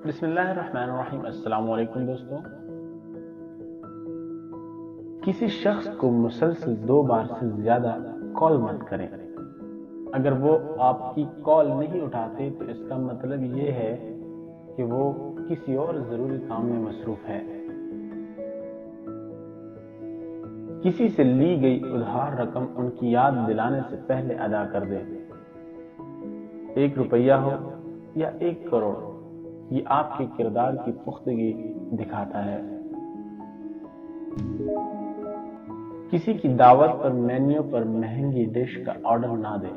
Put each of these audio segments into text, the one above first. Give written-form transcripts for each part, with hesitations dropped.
بسم اللہ الرحمن الرحیم۔ السلام علیکم دوستوں۔ کسی شخص کو مسلسل 2 بار سے زیادہ کال مت کریں۔ اگر وہ آپ کی کال نہیں اٹھاتے تو اس کا مطلب یہ ہے کہ وہ کسی اور ضروری کام میں مصروف ہے۔ کسی سے لی گئی ادھار رقم ان کی یاد دلانے سے پہلے ادا کر دیں۔ 1 روپیہ ہو یا 1 کروڑ، یہ آپ کے کردار کی پختگی دکھاتا ہے۔ کسی کی دعوت پر مینیو پر مہنگی ڈش کا آرڈر نہ دیں۔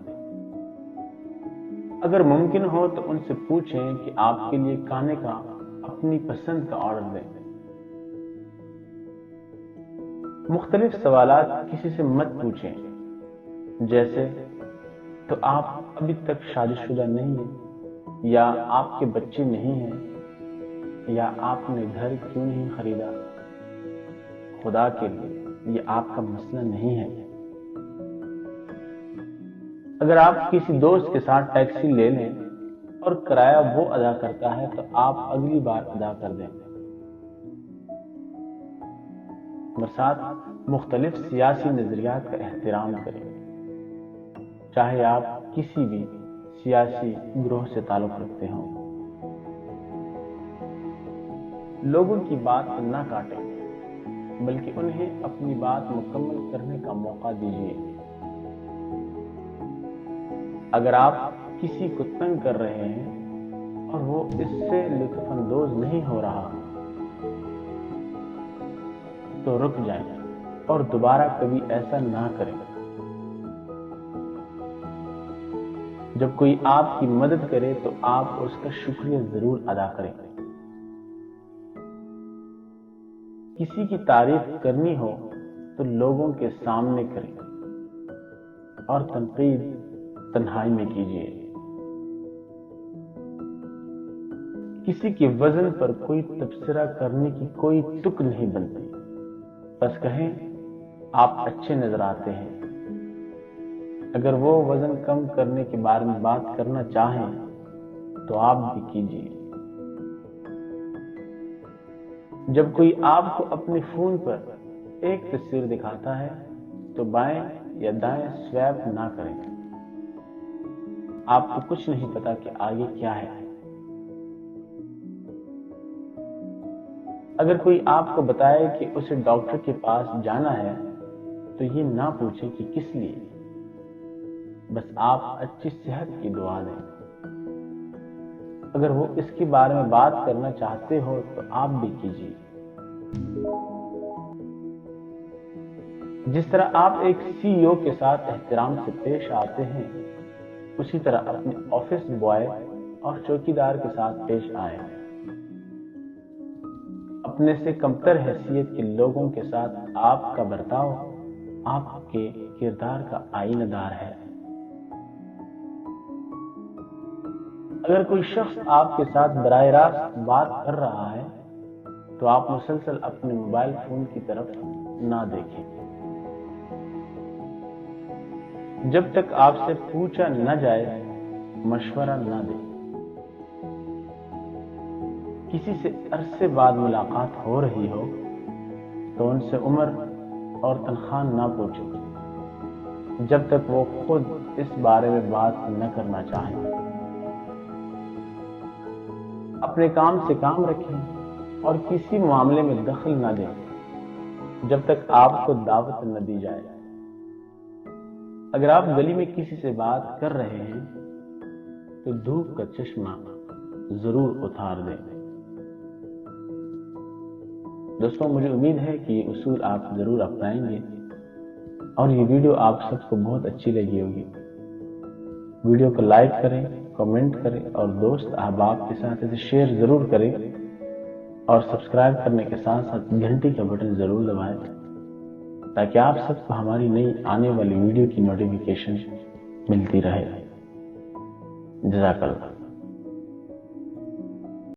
اگر ممکن ہو تو ان سے پوچھیں کہ آپ کے لیے کھانے کا اپنی پسند کا آرڈر دیں۔ مختلف سوالات کسی سے مت پوچھیں، جیسے تو آپ ابھی تک شادی شدہ نہیں ہیں، یا آپ کے بچے نہیں ہیں، یا آپ نے گھر کیوں نہیں خریدا۔ خدا کے لیے یہ آپ کا مسئلہ نہیں ہے۔ اگر آپ کسی دوست کے ساتھ ٹیکسی لے لیں اور کرایہ وہ ادا کرتا ہے تو آپ اگلی بار ادا کر دیں۔ ساتھ مختلف سیاسی نظریات کا احترام کریں، چاہے آپ کسی بھی سیاسی گروہ سے تعلق رکھتے ہوں۔ لوگوں کی بات نہ کاٹیں، بلکہ انہیں اپنی بات مکمل کرنے کا موقع دیجیے۔ اگر آپ کسی کو تنگ کر رہے ہیں اور وہ اس سے لطف اندوز نہیں ہو رہا تو رک جائیں اور دوبارہ کبھی ایسا نہ کریں۔ جب کوئی آپ کی مدد کرے تو آپ اس کا شکریہ ضرور ادا کریں۔ کسی کی تعریف کرنی ہو تو لوگوں کے سامنے کریں اور تنقید تنہائی میں کیجیے۔ کسی کے وزن پر کوئی تبصرہ کرنے کی کوئی تک نہیں بنتی، بس کہیں آپ اچھے نظر آتے ہیں۔ اگر وہ وزن کم کرنے کے بارے میں بات کرنا چاہیں تو آپ بھی کیجیے۔ جب کوئی آپ کو اپنے فون پر ایک تصویر دکھاتا ہے تو بائیں یا دائیں سوائپ نہ کریں۔ آپ کو کچھ نہیں پتا کہ آگے کیا ہے۔ اگر کوئی آپ کو بتائے کہ اسے ڈاکٹر کے پاس جانا ہے تو یہ نہ پوچھیں کہ کس لیے، بس آپ اچھی صحت کی دعا دیں۔ اگر وہ اس کے بارے میں بات کرنا چاہتے ہو تو آپ بھی کیجیے۔ جس طرح آپ ایک CEO کے ساتھ احترام سے پیش آتے ہیں، اسی طرح اپنے آفس بوائے اور چوکیدار کے ساتھ پیش آئیں۔ اپنے سے کمتر حیثیت کے لوگوں کے ساتھ آپ کا برتاؤ آپ کے کردار کا آئینہ دار ہے۔ اگر کوئی شخص آپ کے ساتھ براہ راست بات کر رہا ہے تو آپ مسلسل اپنے موبائل فون کی طرف نہ دیکھیں۔ جب تک آپ سے پوچھا نہ جائے مشورہ نہ دیں۔ کسی سے عرصے بعد ملاقات ہو رہی ہو تو ان سے عمر اور تنخواہ نہ پوچھیں جب تک وہ خود اس بارے میں بات نہ کرنا چاہیں۔ اپنے کام سے کام رکھیں اور کسی معاملے میں دخل نہ دیں جب تک آپ کو دعوت نہ دی جائے۔ اگر آپ گلی میں کسی سے بات کر رہے ہیں تو دھوپ کا چشمہ ضرور اتار دیں۔ دوستوں، مجھے امید ہے کہ یہ اصول آپ ضرور اپنائیں گے اور یہ ویڈیو آپ سب کو بہت اچھی لگی ہوگی۔ ویڈیو کو لائک کریں، کمنٹ کریں اور دوست احباب کے ساتھ اسے شیئر ضرور کریں اور سبسکرائب کرنے کے ساتھ ساتھ گھنٹی کا بٹن ضرور دبائیں تاکہ آپ سب کو ہماری نئی آنے والی ویڈیو کی نوٹیفیکیشن ملتی رہے۔ جزاک اللہ۔